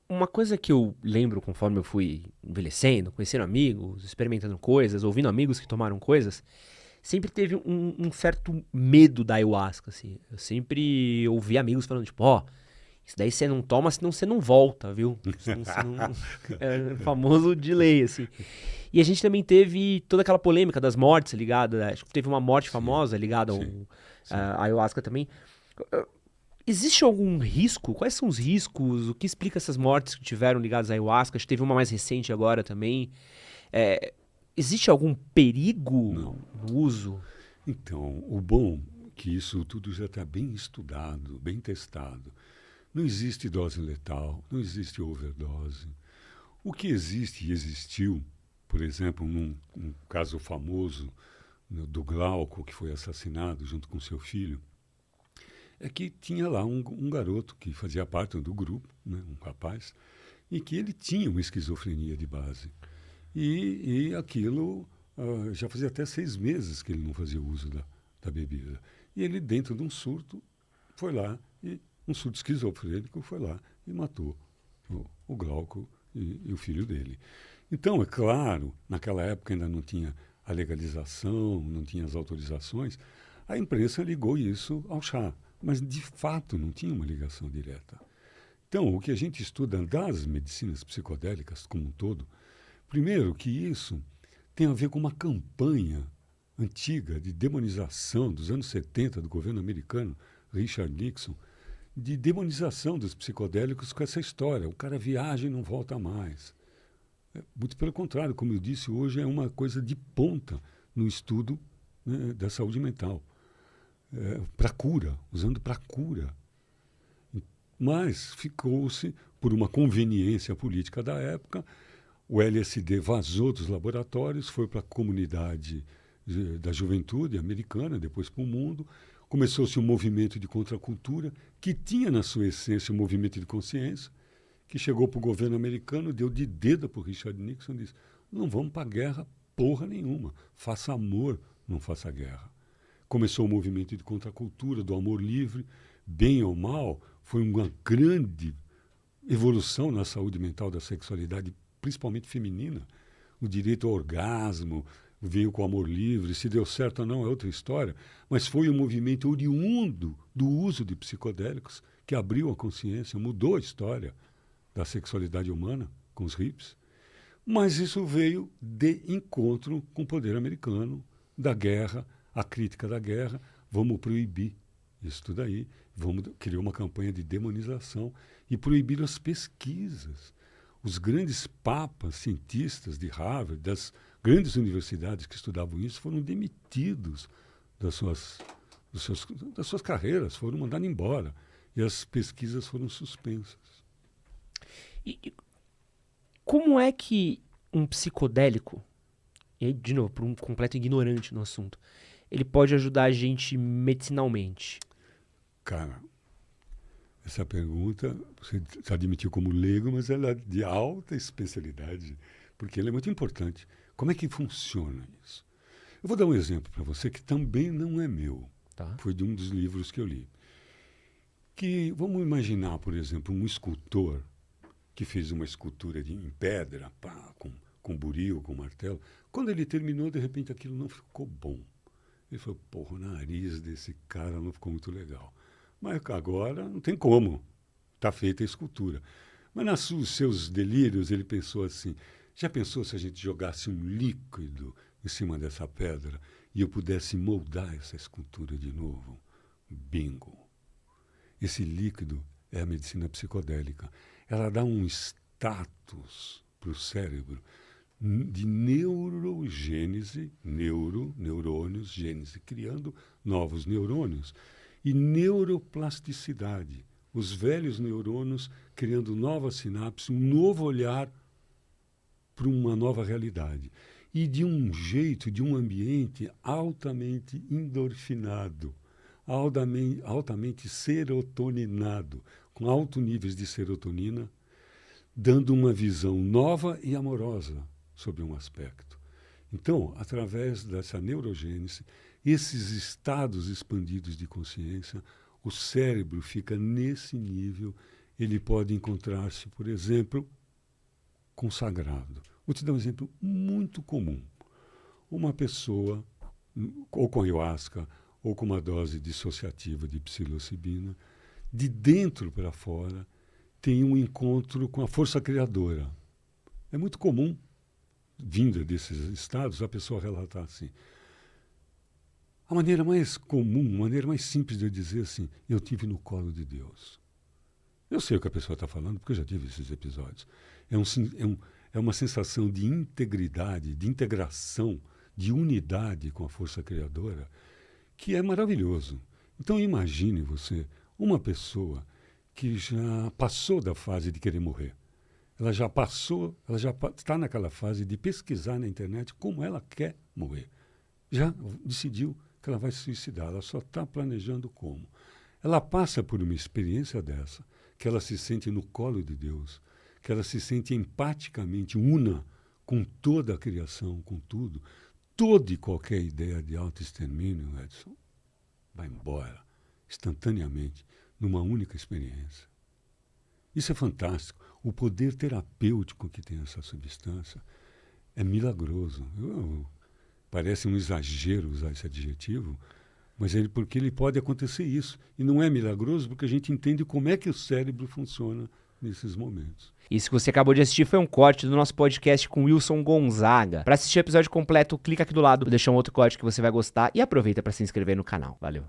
Uma coisa que eu lembro conforme eu fui envelhecendo, conhecendo amigos, experimentando coisas, ouvindo amigos que tomaram coisas, sempre teve um certo medo da ayahuasca, assim. Eu sempre ouvi amigos falando, tipo, ó, isso daí você não toma, senão você não volta, viu? Senão você não... É famoso de lei, assim. E a gente também teve toda aquela polêmica das mortes ligada, acho que teve uma morte Sim, famosa ligada ao sim, sim. ayahuasca também. Existe algum risco? Quais são os riscos? O que explica essas mortes que tiveram ligadas à ayahuasca? Acho que teve uma mais recente agora também. É, existe algum perigo Não. no uso? Então, o bom é que isso tudo já está bem estudado, bem testado. Não existe dose letal, não existe overdose. O que existe e existiu, por exemplo, num caso famoso do Glauco, que foi assassinado junto com seu filho, é que tinha lá um garoto que fazia parte do grupo, né, um rapaz, e que ele tinha uma esquizofrenia de base. E aquilo já fazia até 6 meses que ele não fazia uso da bebida. E ele, dentro de um surto, foi lá, e um surto esquizofrênico, foi lá e matou o Glauco e o filho dele. Então, é claro, naquela época ainda não tinha a legalização, não tinha as autorizações, a imprensa ligou isso ao chá. Mas, de fato, não tinha uma ligação direta. Então, o que a gente estuda das medicinas psicodélicas como um todo, primeiro que isso tem a ver com uma campanha antiga de demonização dos anos 70 do governo americano, Richard Nixon, de demonização dos psicodélicos com essa história. O cara viaja e não volta mais. Muito pelo contrário, como eu disse, hoje é uma coisa de ponta no estudo, né, da saúde mental. Para cura, usando para cura. Mas ficou-se, por uma conveniência política da época, o LSD vazou dos laboratórios, foi para a comunidade da juventude americana, depois para o mundo. Começou-se um movimento de contracultura que tinha na sua essência um movimento de consciência, que chegou para o governo americano, deu de dedo para o Richard Nixon e disse: não vamos para a guerra porra nenhuma, faça amor, não faça guerra. Começou o movimento de contracultura, do amor livre, bem ou mal, foi uma grande evolução na saúde mental da sexualidade, principalmente feminina. O direito ao orgasmo veio com o amor livre, se deu certo ou não é outra história, mas foi um movimento oriundo do uso de psicodélicos que abriu a consciência, mudou a história da sexualidade humana com os hippies. Mas isso veio de encontro com o poder americano, da guerra, a crítica da guerra. Vamos proibir isso tudo aí, vamos criar uma campanha de demonização e proibir as pesquisas. Os grandes papas, cientistas de Harvard, das grandes universidades que estudavam isso, foram demitidos das suas, das suas carreiras, foram mandados embora. E as pesquisas foram suspensas. E como é que um psicodélico, e aí, de novo, para um completo ignorante no assunto, ele pode ajudar a gente medicinalmente? Cara, essa pergunta você se admitiu como leigo, mas ela é de alta especialidade, porque ela é muito importante. Como é que funciona isso? Eu vou dar um exemplo para você que também não é meu. Tá? Foi de um dos livros que eu li. Que vamos imaginar, por exemplo, um escultor que fez uma escultura em pedra, pá, com buril, com martelo. Quando ele terminou, de repente aquilo não ficou bom. Ele falou: porra, o nariz desse cara não ficou muito legal. Mas agora não tem como. Está feita a escultura. Mas nos seus delírios ele pensou assim: já pensou se a gente jogasse um líquido em cima dessa pedra e eu pudesse moldar essa escultura de novo? Bingo! Esse líquido é a medicina psicodélica. Ela dá um status para o cérebro de neurogênese, neurônios, gênese, criando novos neurônios, e neuroplasticidade, os velhos neurônios criando novas sinapses, um novo olhar para uma nova realidade. E de um jeito, de um ambiente altamente endorfinado, altamente serotoninado, com altos níveis de serotonina, dando uma visão nova e amorosa sobre um aspecto. Então, através dessa neurogênese, esses estados expandidos de consciência, o cérebro fica nesse nível ele pode encontrar-se, por exemplo, com o sagrado. Vou te dar um exemplo muito comum. Uma pessoa, ou com ayahuasca, ou com uma dose dissociativa de psilocibina, de dentro para fora, tem um encontro com a força criadora. É muito comum, vinda desses estados, a pessoa relatar assim. A maneira mais comum, a maneira mais simples de eu dizer assim, eu tive no colo de Deus. Eu sei o que a pessoa está falando, porque eu já tive esses episódios. É uma sensação de integridade, de integração, de unidade com a força criadora, que é maravilhoso. Então imagine você, uma pessoa que já passou da fase de querer morrer. Ela já está naquela fase de pesquisar na internet como ela quer morrer. Já decidiu que ela vai se suicidar, ela só está planejando como. Ela passa por uma experiência dessa, que ela se sente no colo de Deus, que ela se sente empaticamente una com toda a criação, com tudo. Toda e qualquer ideia de autoextermínio, Edson, vai embora, instantaneamente, numa única experiência. Isso é fantástico. O poder terapêutico que tem essa substância é milagroso. Parece um exagero usar esse adjetivo, mas porque ele pode acontecer isso. E não é milagroso porque a gente entende como é que o cérebro funciona nesses momentos. Isso que você acabou de assistir foi um corte do nosso podcast com Wilson Gonzaga. Para assistir o episódio completo, clica aqui do lado, vou deixar um outro corte que você vai gostar e aproveita para se inscrever no canal. Valeu!